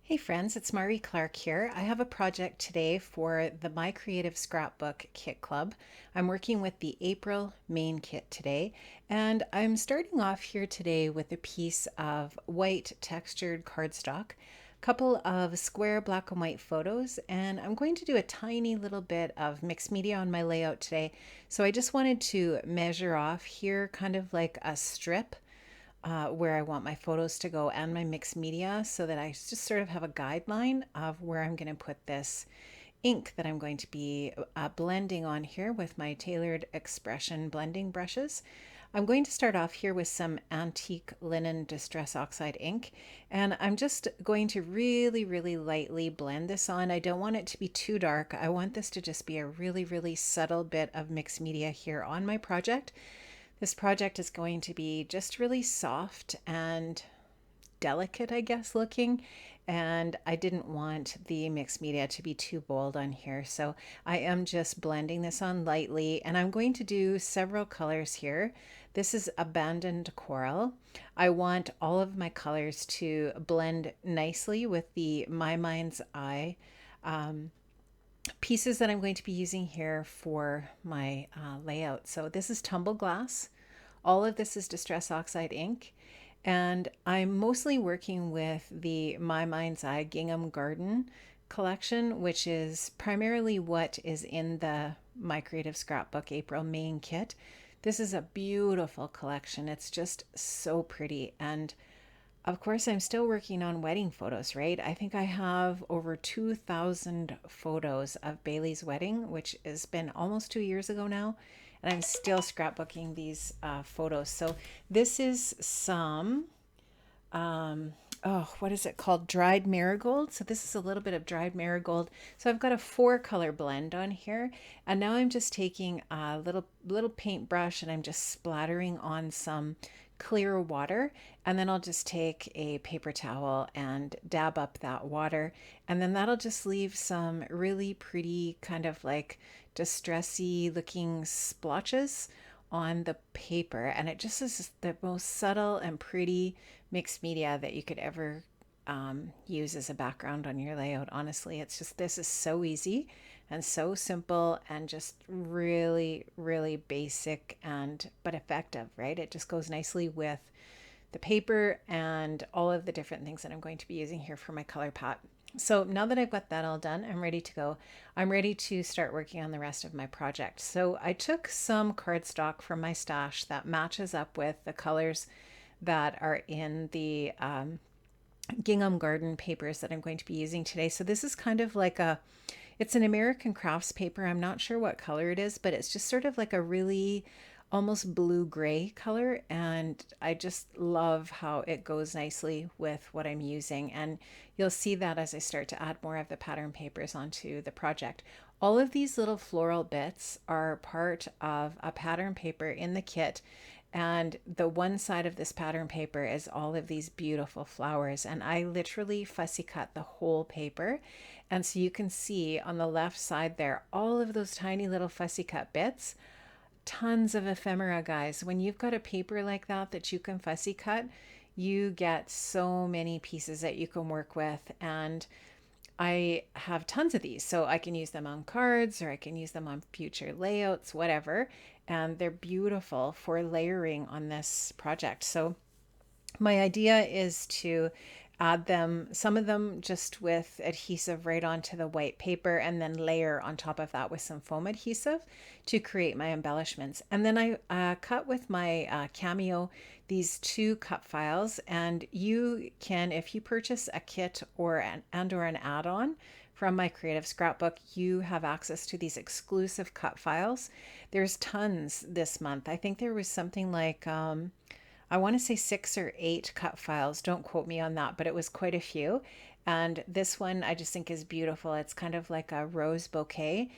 Hey friends, it's Mari Clark here. I have a project today for the My Creative Scrapbook Kit Club. I'm working with the April main kit today, and I'm starting off here today with a piece of white textured cardstock, a couple of square black and white photos, and I'm going to do a tiny little bit of mixed media on my layout today. So I just wanted to measure off here kind of like a strip where I want my photos to go and my mixed media so that I just sort of have a guideline of where I'm going to put this ink that I'm going to be blending on here with my tailored expression blending brushes. I'm going to start off here with some antique linen distress oxide ink, and I'm just going to really lightly blend this on. I don't want it to be too dark. I want this to just be a really subtle bit of mixed media here on my project. This project is going to be just really soft and delicate, I guess, looking. And I didn't want the mixed media to be too bold on here. So I am just blending this on lightly, and I'm going to do several colors here. This is abandoned coral. I want all of my colors to blend nicely with the My Mind's Eye pieces that I'm going to be using here for my layout. So this is tumble glass. All of this is Distress Oxide ink. And I'm mostly working with the My Mind's Eye Gingham Garden collection, which is primarily what is in the My Creative Scrapbook April main kit. This is a beautiful collection. It's just so pretty. And of course, I'm still working on wedding photos, right? I think I have over 2,000 photos of Bailey's wedding, which has been almost 2 years ago now. And I'm still scrapbooking these photos. So this is some, what is it called? Dried marigold. So this is a little bit of dried marigold. So I've got a 4-color blend on here. And now I'm just taking a little paintbrush and I'm just splattering on some clear water, and then I'll just take a paper towel and dab up that water, and then that'll just leave some really pretty kind of like distressy looking splotches on the paper, and it just is the most subtle and pretty mixed media that you could ever use as a background on your layout. Honestly, it's just, this is so easy and so simple and just really basic and but effective, right? It just goes nicely with the paper and all of the different things that I'm going to be using here for my color pot. So now that I've got that all done, I'm ready to go. I'm ready to start working on the rest of my project. So I took some cardstock from my stash that matches up with the colors that are in the gingham garden papers that I'm going to be using today. So this is kind of like it's an American crafts paper. I'm not sure what color it is, but it's just sort of like a really almost blue-gray color, and I just love how it goes nicely with what I'm using. And you'll see that as I start to add more of the pattern papers onto the project. All of these little floral bits are part of a pattern paper in the kit, and the one side of this pattern paper is all of these beautiful flowers, and I literally fussy cut the whole paper. And so you can see on the left side there all of those tiny little fussy cut bits. Tons of ephemera, guys. When you've got a paper like that you can fussy cut, you get so many pieces that you can work with. And I have tons of these, so I can use them on cards or I can use them on future layouts, whatever. And they're beautiful for layering on this project. So my idea is to add them, some of them just with adhesive right onto the white paper, and then layer on top of that with some foam adhesive to create my embellishments. And then I cut with my Cameo these 2 cut files, and you can, if you purchase a kit or an add-on from my Creative Scrapbook, you have access to these exclusive cut files. There's tons this month. I think there was something like I want to say 6 or 8 cut files. Don't quote me on that, but it was quite a few. And this one I just think is beautiful. It's kind of like a rose bouquet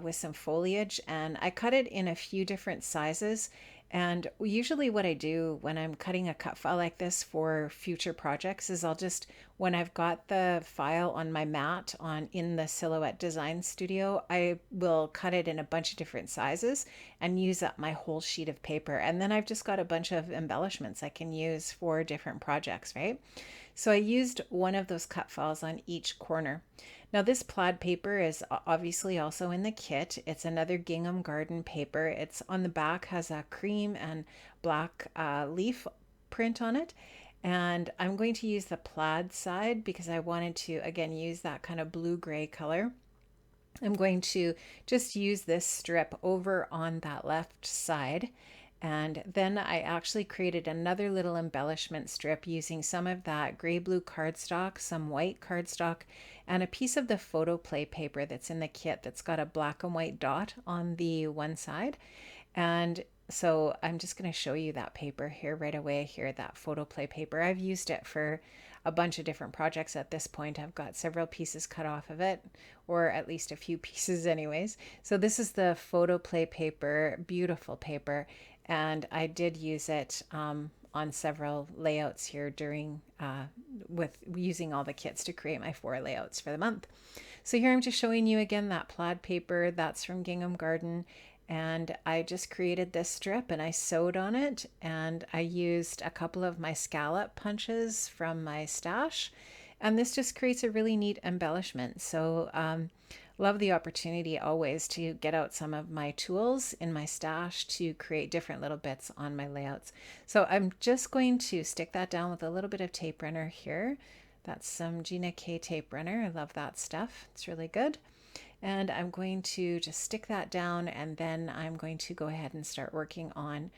with some foliage. And I cut it in a few different sizes. And usually what I do when I'm cutting a cut file like this for future projects is I'll just, when I've got the file on my mat on in the Silhouette Design Studio, I will cut it in a bunch of different sizes and use up my whole sheet of paper. And then I've just got a bunch of embellishments I can use for different projects, right? So I used one of those cut files on each corner. Now this plaid paper is obviously also in the kit. It's another Gingham Garden paper. It's on the back, has a cream and black leaf print on it. And I'm going to use the plaid side because I wanted to, again, use that kind of blue-gray color. I'm going to just use this strip over on that left side. And then I actually created another little embellishment strip using some of that gray-blue cardstock, some white cardstock, and a piece of the photo play paper that's in the kit that's got a black and white dot on the one side. And so I'm just going to show you that paper here right away here, that photo play paper. I've used it for a bunch of different projects at this point. I've got several pieces cut off of it, or at least a few pieces anyways. So this is the photo play paper, beautiful paper. And I did use it on several layouts here during with using all the kits to create my 4 layouts for the month. So here I'm just showing you again that plaid paper that's from Gingham Garden, and I just created this strip and I sewed on it, and I used a couple of my scallop punches from my stash, and this just creates a really neat embellishment. So love the opportunity always to get out some of my tools in my stash to create different little bits on my layouts. So I'm just going to stick that down with a little bit of tape runner here. That's some Gina K tape runner. I love that stuff. It's really good. And I'm going to just stick that down, and then I'm going to go ahead and start working on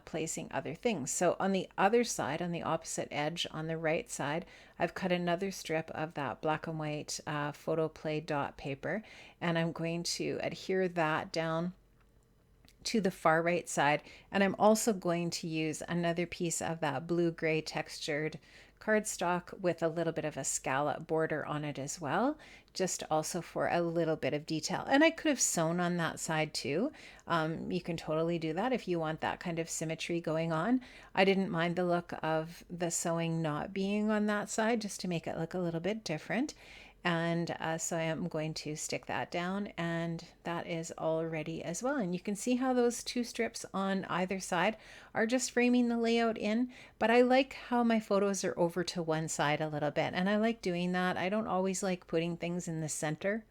placing other things. So on the other side, on the opposite edge, on the right side, I've cut another strip of that black and white photo play dot paper, and I'm going to adhere that down to the far right side. And I'm also going to use another piece of that blue-gray textured cardstock with a little bit of a scallop border on it as well, just also for a little bit of detail. And I could have sewn on that side too. You can totally do that if you want that kind of symmetry going on. I didn't mind the look of the sewing not being on that side, just to make it look a little bit different. And so I am going to stick that down, and that is all ready as well. And you can see how those 2 strips on either side are just framing the layout in, but I like how my photos are over to one side a little bit, and I like doing that. I don't always like putting things in the center,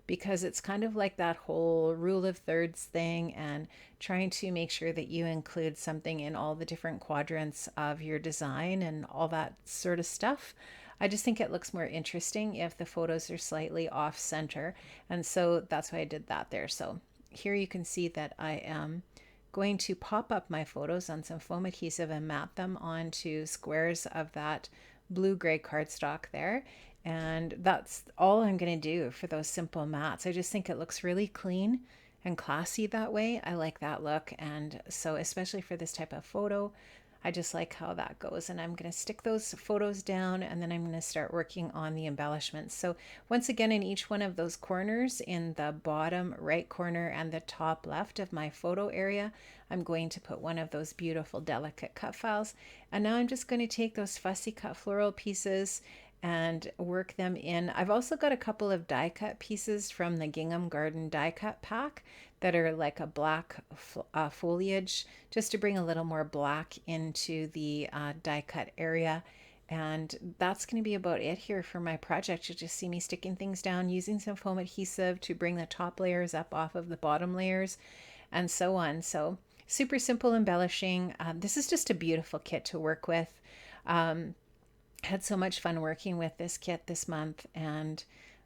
because it's kind of like that whole rule of thirds thing, and trying to make sure that you include something in all the different quadrants of your design and all that sort of stuff. I just think it looks more interesting if the photos are slightly off center, and so that's why I did that there. So here you can see that I am going to pop up my photos on some foam adhesive and mat them onto squares of that blue-gray cardstock there. And that's all I'm going to do for those simple mats. I just think it looks really clean and classy that way. I like that look. And so especially for this type of photo, I just like how that goes. And I'm going to stick those photos down, and then I'm going to start working on the embellishments. So once again, in each one of those corners, in the bottom right corner and the top left of my photo area, I'm going to put one of those beautiful delicate cut files. And now I'm just going to take those fussy cut floral pieces and work them in. I've also got a couple of die cut pieces from the Gingham Garden die cut pack that are like a black foliage, just to bring a little more black into the die cut area. And that's going to be about it here for my project. You'll just see me sticking things down, using some foam adhesive to bring the top layers up off of the bottom layers, and so on. So super simple embellishing. This is just a beautiful kit to work with. Had so much fun working with this kit this month, and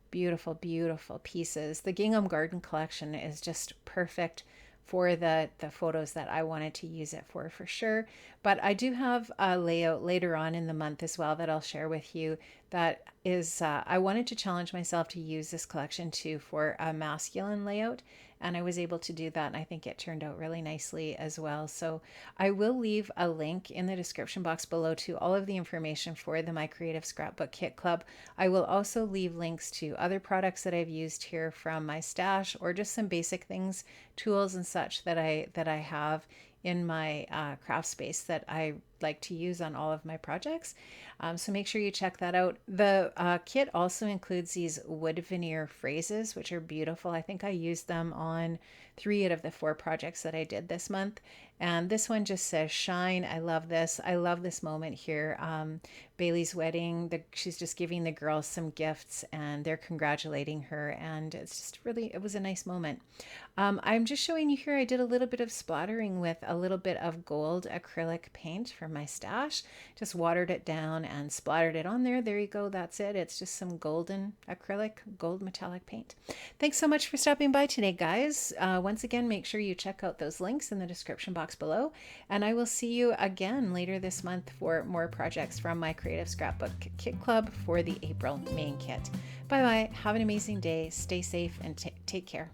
beautiful, beautiful pieces. The Gingham Garden collection is just perfect for the photos that I wanted to use it for sure. But I do have a layout later on in the month as well that I'll share with you that is, I wanted to challenge myself to use this collection too for a masculine layout, and I was able to do that, and I think it turned out really nicely as well. So I will leave a link in the description box below to all of the information for the My Creative Scrapbook Kit Club. I will also leave links to other products that I've used here from my stash, or just some basic things, tools and such that I have in my craft space that I like to use on all of my projects. So make sure you check that out. The kit also includes these wood veneer phrases, which are beautiful. I think I used them on 3 out of the 4 projects that I did this month. And this one just says shine. I love this. I love this moment here. Bailey's wedding, she's just giving the girls some gifts and they're congratulating her. And it's just really, it was a nice moment. I'm just showing you here, I did a little bit of splattering with a little bit of gold acrylic paint from my stash. Just watered it down and splattered it on there. There you go. That's it. It's just some golden acrylic, gold metallic paint. Thanks so much for stopping by today, guys. Once again, make sure you check out those links in the description box below. And I will see you again later this month for more projects from my Creative Scrapbook Kit Club for the April main kit. Bye-bye. Have an amazing day. Stay safe and take care.